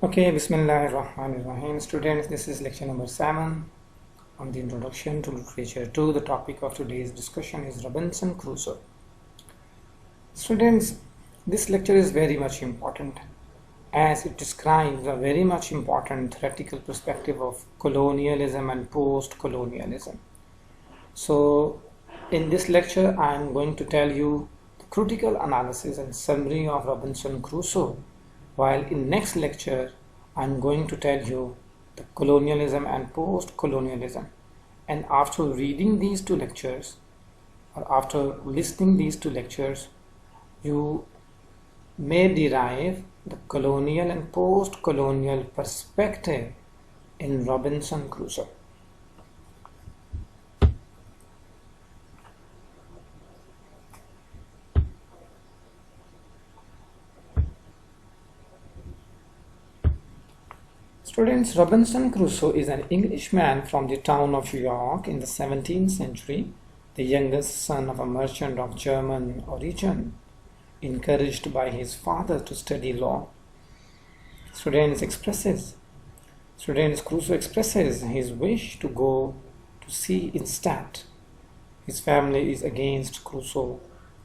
Okay, Bismillahirrahmanirrahim. Students, this is lecture number 7 on the introduction to literature 2. The topic of today's discussion is Robinson Crusoe. Students, this lecture is very much important as it describes a very much important theoretical perspective of colonialism and post-colonialism. So, in this lecture, I am going to tell you the critical analysis and summary of Robinson Crusoe, while in next lecture I'm going to tell you the colonialism and post-colonialism. And after reading these two lectures, or after listening these two lectures, you may derive the colonial and post-colonial perspective in Robinson Crusoe. Students, Robinson Crusoe is an Englishman from the town of York in the 17th century, the youngest son of a merchant of German origin, encouraged by his father to study law. Crusoe expresses his wish to go to sea instead. His family is against Crusoe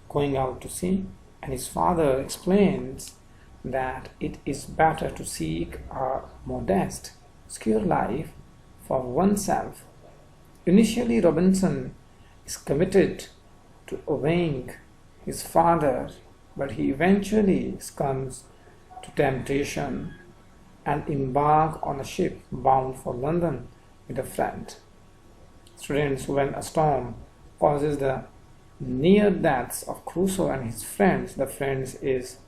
going out to sea, and his father explains that it is better to seek a modest, secure life for oneself. Initially, Robinson is committed to obeying his father, but he eventually succumbs to temptation and embarks on a ship bound for London with a friend. Students, when a storm causes the near deaths of Crusoe and his friends, the friends is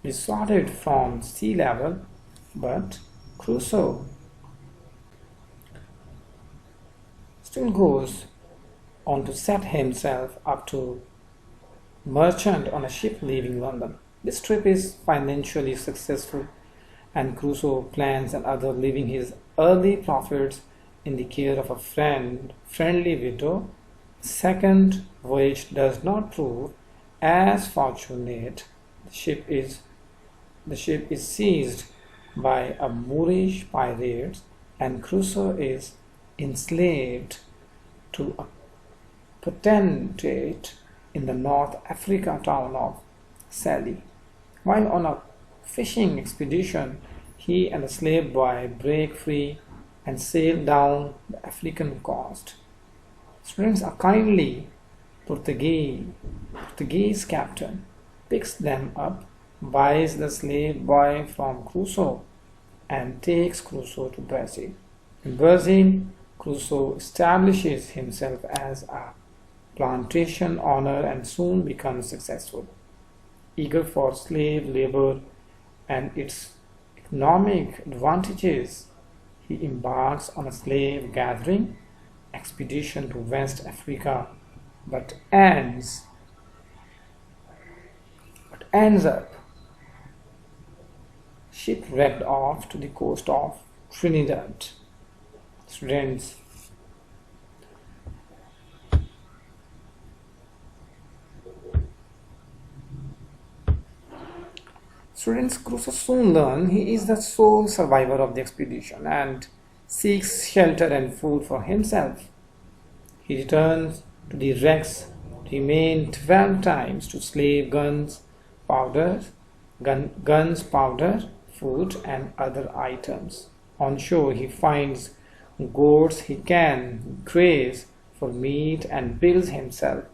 sorted from sea level, but Crusoe still goes on to set himself up to merchant on a ship leaving London. This trip is financially successful, and Crusoe plans another, leaving his early profits in the care of a friendly widow. The second voyage does not prove as fortunate. The ship is seized by a Moorish pirates, and Crusoe is enslaved to a potentate in the North Africa town of Scilly. While on a fishing expedition, he and the slave boy break free and sail down the African coast. Students, a kindly Portuguese captain picks them up, buys the slave boy from Crusoe, and takes Crusoe to Brazil. In Brazil, Crusoe establishes himself as a plantation owner and soon becomes successful. Eager for slave labor and its economic advantages, he embarks on a slave gathering expedition to West Africa, but ends up shipwrecked off to the coast of Trinidad. Students, Crusoe soon learns he is the sole survivor of the expedition and seeks shelter and food for himself. He returns to the wrecks, remains 12 times to slave guns, powder, food, and other items. On shore, he finds goats he can graze for meat and builds himself.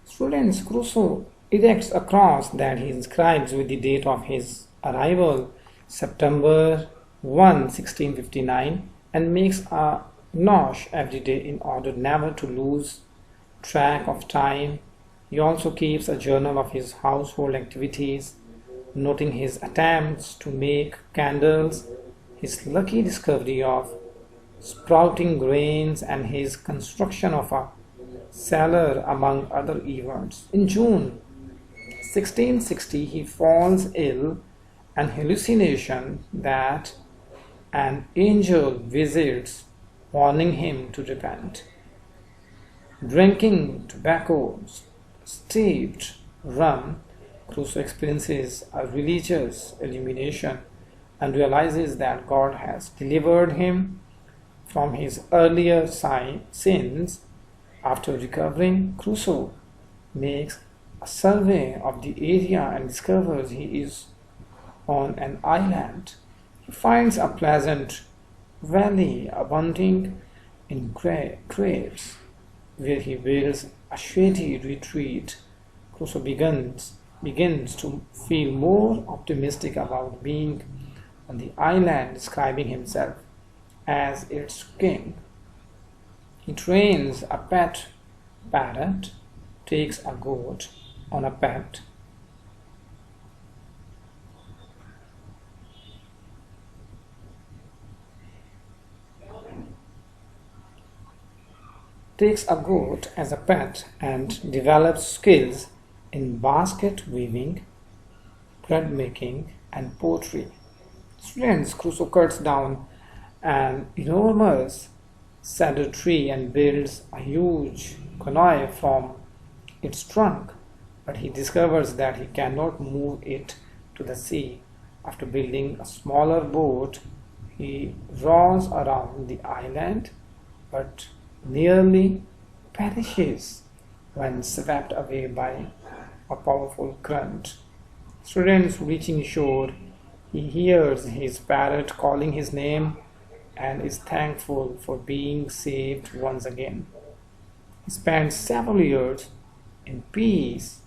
Students, Crusoe erects a cross that he inscribes with the date of his arrival, September 1, 1659, and makes a notch every day in order never to lose track of time. He also keeps a journal of his household activities, noting his attempts to make candles, his lucky discovery of sprouting grains, and his construction of a cellar, among other events. In June 1660, he falls ill, an hallucination that an angel visits, warning him to repent. Drinking tobacco steeped rum, Crusoe experiences a religious illumination and realizes that God has delivered him from his earlier sins. After recovering, Crusoe makes a survey of the area and discovers he is on an island. He finds a pleasant valley abounding in caves, where he builds a shady retreat. Crusoe begins to feel more optimistic about being on the island, describing himself as its king. He trains a pet parrot, takes a goat on a pet takes a goat as a pet and develops skills in basket weaving, bread making, and pottery. Students, Crusoe cuts down an enormous cedar tree and builds a huge canoe from its trunk, but he discovers that he cannot move it to the sea. After building a smaller boat, he rows around the island, but nearly perishes when swept away by a powerful current. Students, reaching shore, he hears his parrot calling his name and is thankful for being saved once again. He spends several years in peace.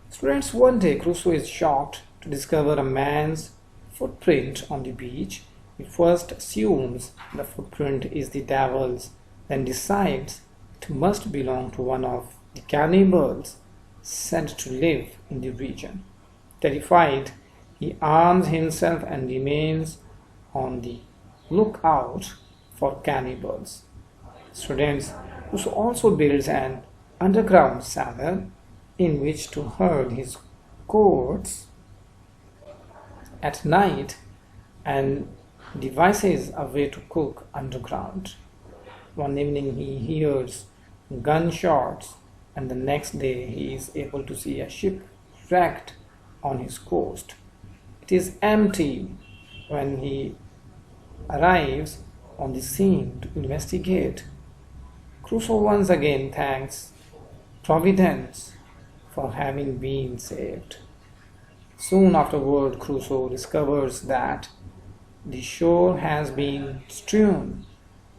Students, one day Crusoe is shocked to discover a man's footprint on the beach. He first assumes the footprint is the devil's, then decides it must belong to one of the cannibals said to live in the region. Terrified, he arms himself and remains on the lookout for cannibals. Students, Crusoe also builds an underground cellar in which to herd his goats at night and devises a way to cook underground. One evening he hears gunshots, and the next day he is able to see a ship wrecked on his coast. It is empty when he arrives on the scene to investigate. Crusoe once again thanks Providence for having been saved. Soon afterward, Crusoe discovers that the shore has been strewn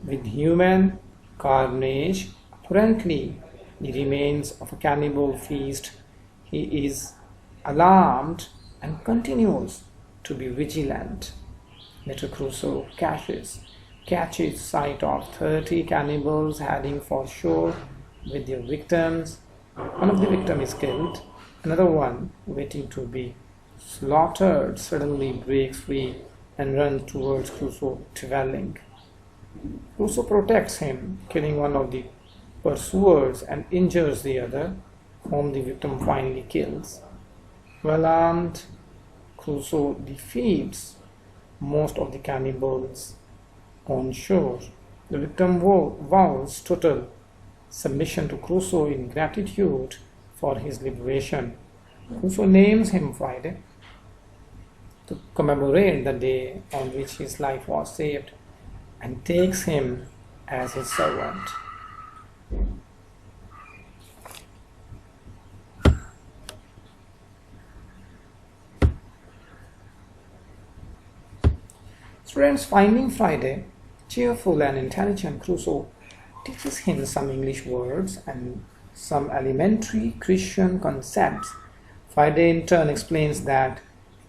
with human carnage, apparently the remains of a cannibal feast. He is alarmed and continues to be vigilant. Later, Crusoe catches sight of 30 cannibals heading for shore with their victims. One of the victims is killed. Another one, waiting to be slaughtered, suddenly breaks free and runs towards Crusoe's dwelling. Crusoe protects him, killing one of the pursuers and injures the other, whom the victim finally kills. Well armed, Crusoe defeats most of the cannibals on shore. The victim vows total submission to Crusoe in gratitude for his liberation. Crusoe names him Friday to commemorate the day on which his life was saved and takes him as his servant. Students, finding Friday cheerful and intelligent, Crusoe teaches him some English words and some elementary Christian concepts. Friday in turn explains that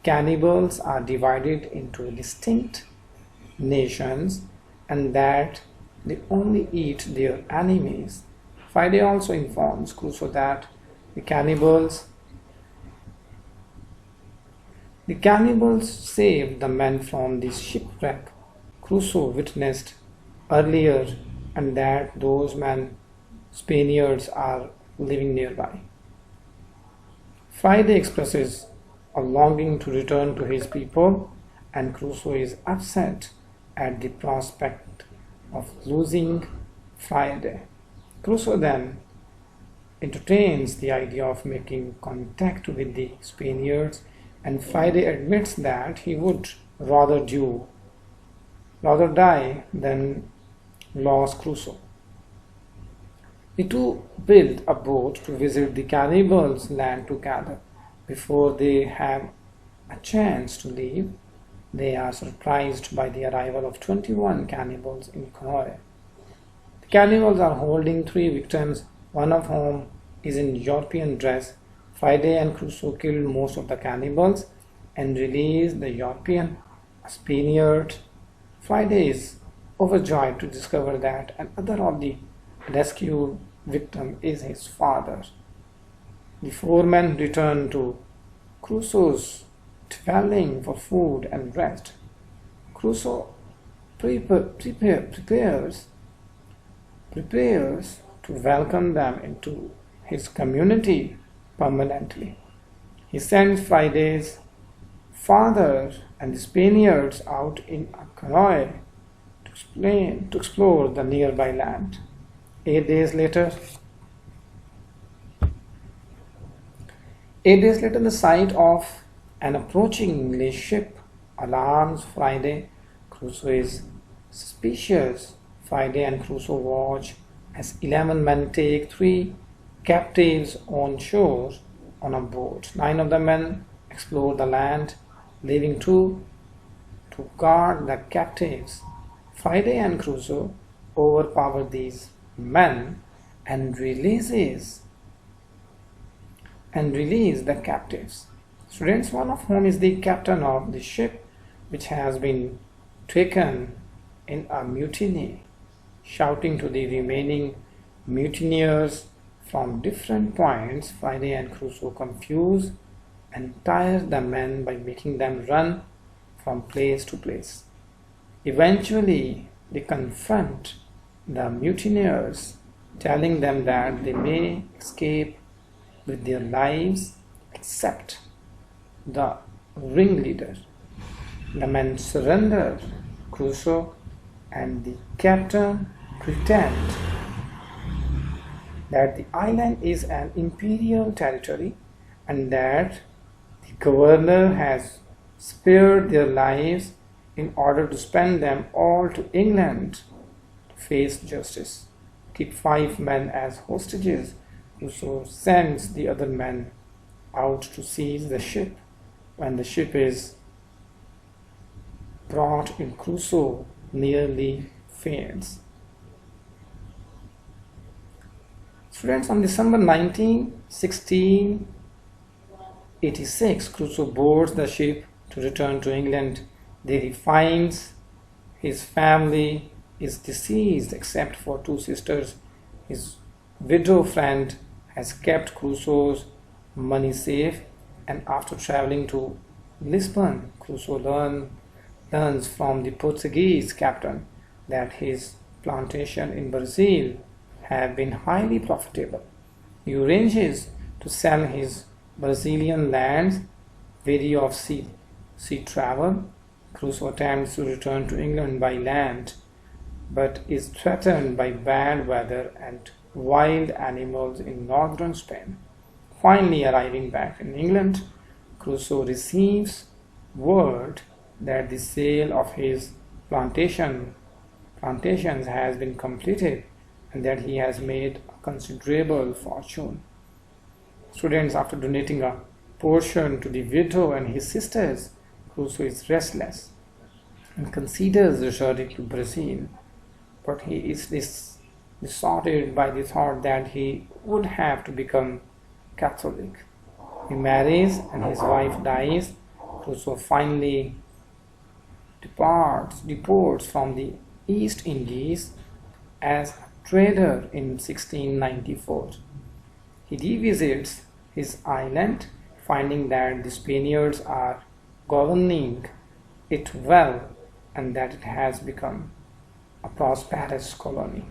cannibals are divided into distinct nations and that they only eat their enemies. Friday also informs Crusoe that the cannibals saved the men from the shipwreck Crusoe witnessed earlier, and that those men, Spaniards, are living nearby. Friday expresses a longing to return to his people and Crusoe is upset at the prospect of losing Friday. Crusoe then entertains the idea of making contact with the Spaniards, and Friday admits that he would rather die than lose Crusoe. The two build a boat to visit the cannibals' land together. Before they have a chance to leave, they are surprised by the arrival of 21 cannibals in Conoy. The cannibals are holding 3 victims, one of whom is in European dress. Friday and Crusoe kill most of the cannibals and release the European Spaniard. Friday is overjoyed to discover that another of the rescued victim is his father. The 4 men return to Crusoe's dwelling for food and rest. Crusoe prepares to welcome them into his community permanently. He sends Friday's father and the Spaniards out in a canoe to explore the nearby land. 8 days later, the sight of an approaching English ship alarms Friday. Crusoe is suspicious. Friday and Crusoe watch as 11 men take 3 captives on shore on a boat. 9 of the men explore the land, leaving 2 to guard the captives. Friday and Crusoe overpower these men and release the captives. Students, one of whom is the captain of the ship which has been taken in a mutiny, shouting to the remaining mutineers from different points. Friday and Crusoe confuse and tire the men by making them run from place to place. Eventually, they confront the mutineers, telling them that they may escape with their lives except the ringleader. The men surrender. Crusoe and the captain pretend that the island is an imperial territory and that the governor has spared their lives in order to send them all to England to face justice. Keep 5 men as hostages. Crusoe sends the other men out to seize the ship. When the ship is brought in, Crusoe nearly faints. Students, on December 19, 1686, Crusoe boards the ship to return to England. There he finds his family is deceased except for 2 sisters. His widow friend has kept Crusoe's money safe, and after traveling to Lisbon, Crusoe learns from the Portuguese captain that his plantation in Brazil have been highly profitable. He arranges to sell his Brazilian lands, weary of sea travel. Crusoe attempts to return to England by land, but is threatened by bad weather and wild animals in northern Spain. Finally arriving back in England, Crusoe receives word that the sale of his plantations has been completed and that he has made a considerable fortune. Students, after donating a portion to the widow and his sisters, Crusoe is restless and considers the journey to Brazil, but he is distorted by the thought that he would have to become Catholic. He marries and his wife dies. Crusoe finally deports from the East Indies as a trader in 1694. He revisits his island, finding that the Spaniards are governing it well and that it has become a prosperous colony.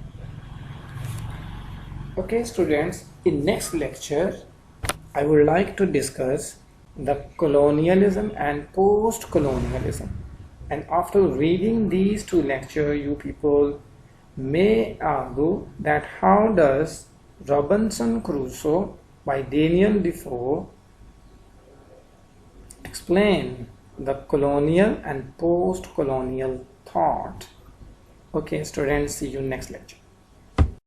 Okay students, in next lecture I would like to discuss the colonialism and post-colonialism. And after reading these two lectures, you people may argue that how does Robinson Crusoe by Daniel Defoe explain the colonial and post-colonial thought? Okay, students, see you next lecture.